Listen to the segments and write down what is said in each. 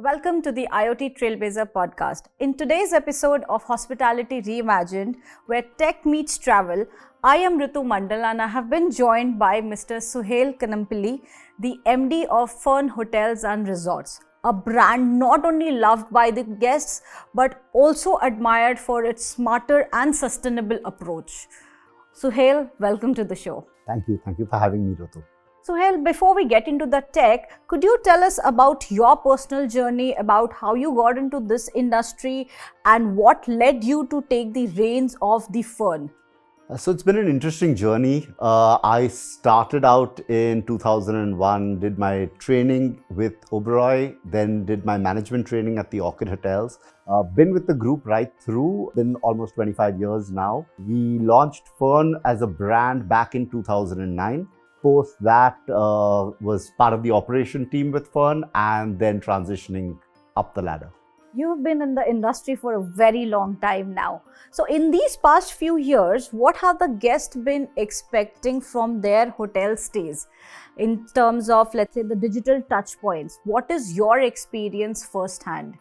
Welcome to the IoT Trailblazer podcast. In today's episode of Hospitality Reimagined, where tech meets travel, I am Ritu Mandal and I have been joined by Mr. Suhail Kannampilly, the MD of Fern Hotels and Resorts, a brand not only loved by the guests but also admired for its smarter and sustainable approach. Suhail, welcome to the show. Thank you for having me, Ritu. Suhail, before we get into the tech, could you tell us about your personal journey, about how you got into this industry and what led you to take the reins of the Fern? So it's been an interesting journey. I started out in 2001, did my training with Oberoi, then did my management training at the Orchid Hotels. Been with the group right through, been almost 25 years now. We launched Fern as a brand back in 2009. Post that was part of the operation team with Fern and then transitioning up the ladder. You've been in the industry for a very long time now. So in these past few years, what have the guests been expecting from their hotel stays in terms of, let's say, the digital touch points? What is your experience firsthand?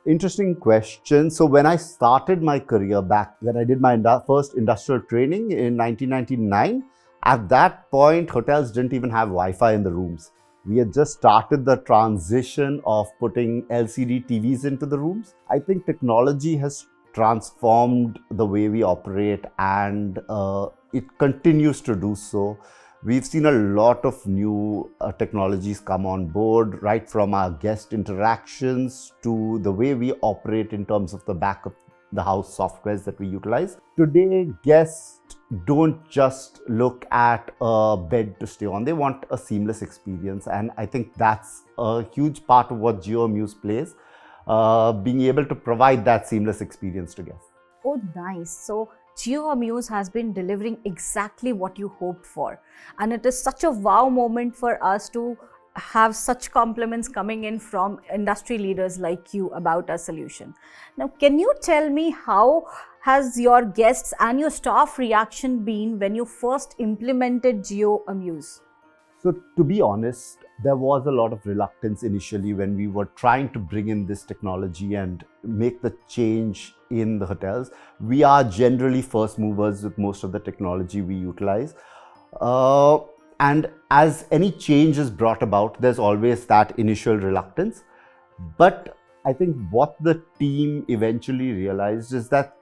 Interesting question. So when I started my career back, when I did my first industrial training in 1999, at that point, hotels didn't even have Wi-Fi in the rooms. We had just started the transition of putting LCD TVs into the rooms. I think technology has transformed the way we operate and it continues to do so. We've seen a lot of new technologies come on board, right from our guest interactions to the way we operate in terms of the back of the house softwares that we utilize. Today, guests don't just look at a bed to stay on. They want a seamless experience. And I think that's a huge part of what JioAmuse plays, being able to provide that seamless experience to guests. Oh, nice. So JioAmuse has been delivering exactly what you hoped for. And it is such a wow moment for us to have such compliments coming in from industry leaders like you about our solution. Now, can you tell me how has your guests and your staff reaction been when you first implemented JioAmuse? So to be honest, there was a lot of reluctance initially when we were trying to bring in this technology and make the change in the hotels. We are generally first movers with most of the technology we utilize. And as any change is brought about, there's always that initial reluctance. But I think what the team eventually realized is that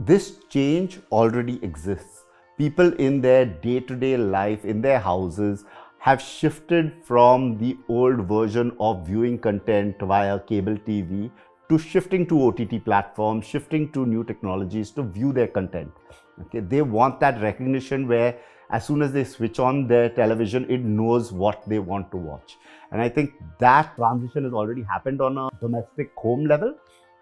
this change already exists. People in their day-to-day life, in their houses, have shifted from the old version of viewing content via cable TV to shifting to OTT platforms, shifting to new technologies to view their content. Okay, they want that recognition where as soon as they switch on their television, it knows what they want to watch. And I think that transition has already happened on a domestic home level.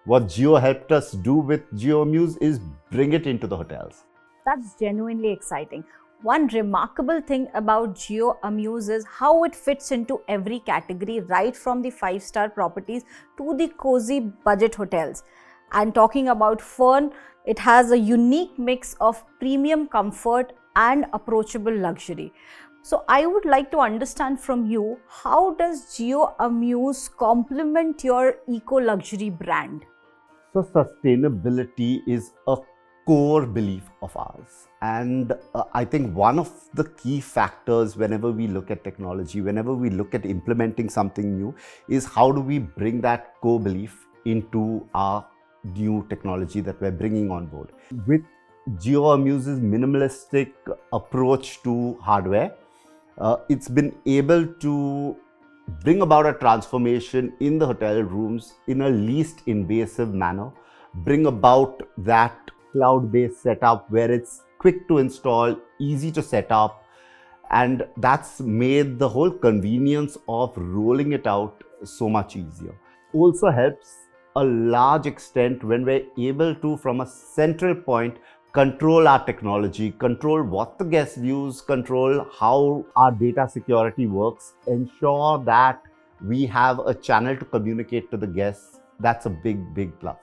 What Jio helped us do with JioAmuse is bring it into the hotels. That's genuinely exciting. One remarkable thing about JioAmuse is how it fits into every category, right from the 5-star properties to the cozy budget hotels. And talking about Fern, it has a unique mix of premium comfort and approachable luxury. So I would like to understand from you, how does JioAmuse complement your eco-luxury brand? So sustainability is a core belief of ours. And I think one of the key factors whenever we look at technology, whenever we look at implementing something new, is how do we bring that core belief into our new technology that we're bringing on board. With JioAmuse's minimalistic approach to hardware, it's been able to bring about a transformation in the hotel rooms in a least invasive manner, bring about that cloud-based setup where it's quick to install, easy to set up, and that's made the whole convenience of rolling it out so much easier. Also helps a large extent when we're able to, from a central point, control our technology, control what the guest views, control how our data security works, ensure that we have a channel to communicate to the guests. That's a big, big plus.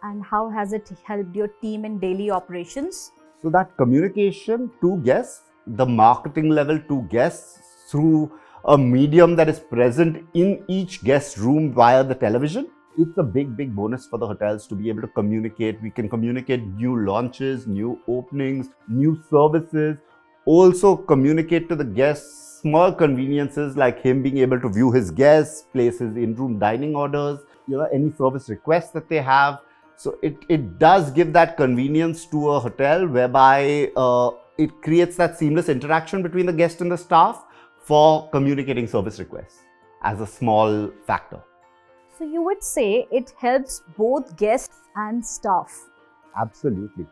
And how has it helped your team in daily operations? So that communication to guests, the marketing level to guests through a medium that is present in each guest room via the television. It's a big bonus for the hotels to be able to communicate. We can communicate new launches, new openings, new services, also communicate to the guests small conveniences like him being able to view his guests, place his in-room dining orders, any service requests that they have. So it does give that convenience to a hotel whereby it creates that seamless interaction between the guest and the staff for communicating service requests as a small factor. So you would say it helps both guests and staff. Absolutely.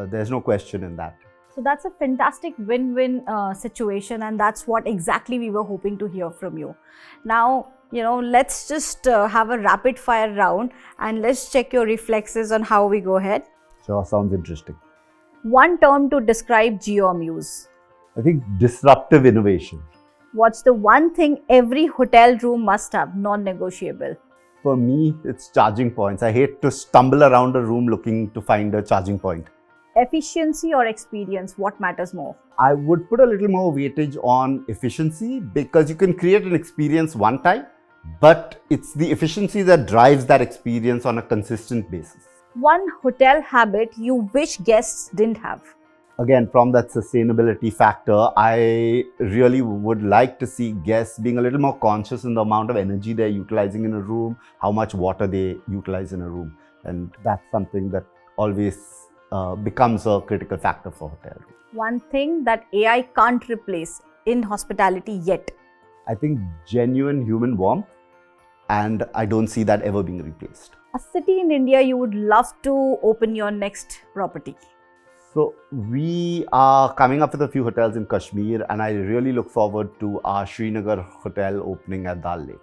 There's no question in that. So that's a fantastic win-win situation, and that's what exactly we were hoping to hear from you. Now, let's just have a rapid fire round and let's check your reflexes on how we go ahead. Sure, sounds interesting. One term to describe JioAmuse. I think disruptive innovation. What's the one thing every hotel room must have, non-negotiable? For me, it's charging points. I hate to stumble around a room looking to find a charging point. Efficiency or experience, what matters more? I would put a little more weightage on efficiency because you can create an experience one time, but it's the efficiency that drives that experience on a consistent basis. One hotel habit you wish guests didn't have. Again, from that sustainability factor, I really would like to see guests being a little more conscious in the amount of energy they're utilizing in a room, how much water they utilize in a room. And that's something that always becomes a critical factor for hotel room. One thing that AI can't replace in hospitality yet. I think genuine human warmth, and I don't see that ever being replaced. A city in India you would love to open your next property. So we are coming up with a few hotels in Kashmir, and I really look forward to our Srinagar hotel opening at Dal Lake.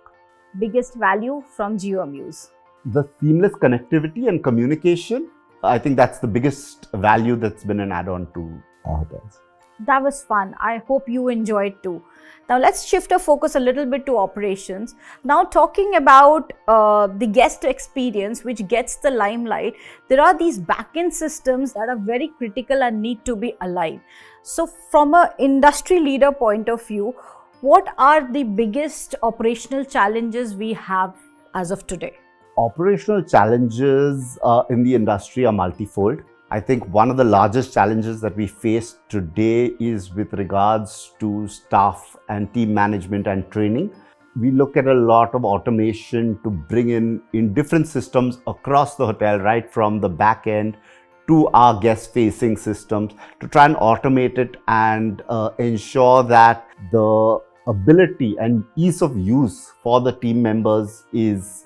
Biggest value from JioAmuse. The seamless connectivity and communication, I think that's the biggest value that's been an add-on to our hotels. That was fun. I hope you enjoyed too. Now let's shift our focus a little bit to operations. Now talking about the guest experience which gets the limelight, there are these backend systems that are very critical and need to be aligned. So from an industry leader point of view, what are the biggest operational challenges we have as of today? Operational challenges in the industry are multifold. I think one of the largest challenges that we face today is with regards to staff and team management and training. We look at a lot of automation to bring in different systems across the hotel, right from the back end to our guest-facing systems, to try and automate it and ensure that the ability and ease of use for the team members is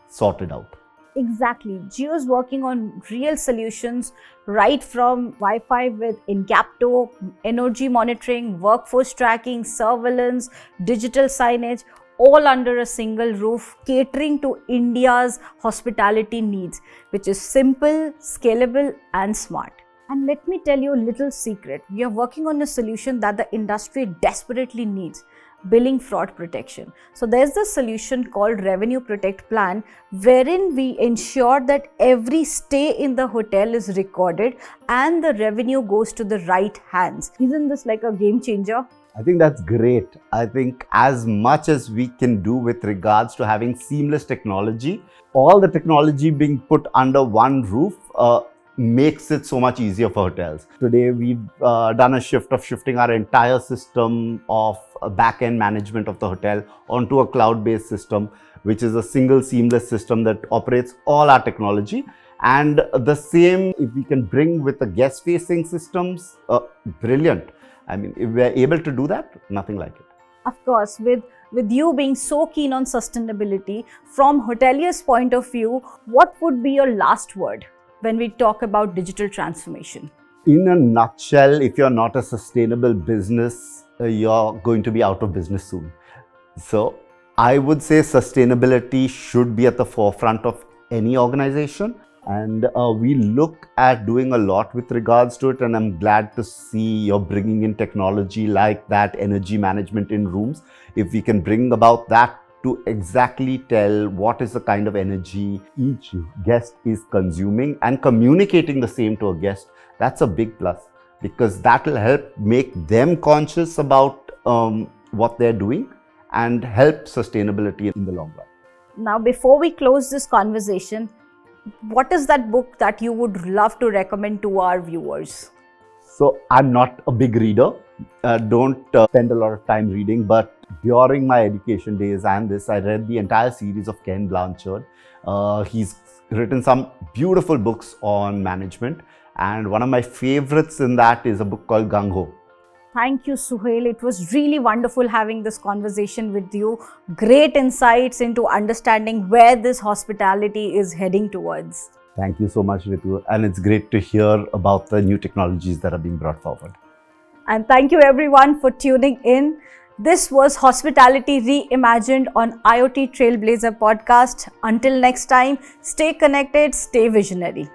sorted out. Exactly. Jio is working on real solutions right from Wi-Fi with Incapto, energy monitoring, workforce tracking, surveillance, digital signage, all under a single roof, catering to India's hospitality needs, which is simple, scalable and smart. And let me tell you a little secret. We are working on a solution that the industry desperately needs. Billing fraud protection. So there's the solution called Revenue Protect Plan, wherein we ensure that every stay in the hotel is recorded and the revenue goes to the right hands. Isn't this like a game changer? I think that's great. I think as much as we can do with regards to having seamless technology, all the technology being put under one roof makes it so much easier for hotels. Today, we've done a shift of shifting our entire system of back-end management of the hotel onto a cloud-based system, which is a single seamless system that operates all our technology. And the same, if we can bring with the guest-facing systems, brilliant. I mean, if we're able to do that, nothing like it. Of course, with you being so keen on sustainability, from hoteliers' point of view, what would be your last word when we talk about digital transformation? In a nutshell, if you're not a sustainable business, you're going to be out of business soon. So I would say sustainability should be at the forefront of any organization. And we look at doing a lot with regards to it. And I'm glad to see you're bringing in technology like that, energy management in rooms. If we can bring about that to exactly tell what is the kind of energy each guest is consuming and communicating the same to a guest, that's a big plus, because that will help make them conscious about what they're doing and help sustainability in the long run. Now, before we close this conversation, what is that book that you would love to recommend to our viewers? So I'm not a big reader, don't spend a lot of time reading, but during my education days and this, I read the entire series of Ken Blanchard. He's written some beautiful books on management, and one of my favorites in that is a book called Gung Ho. Thank you, Suhail. It was really wonderful having this conversation with you. Great insights into understanding where this hospitality is heading towards. Thank you so much, Ritu. And it's great to hear about the new technologies that are being brought forward. And thank you everyone for tuning in. This was Hospitality Reimagined on IoT Trailblazer podcast. Until next time, stay connected, stay visionary.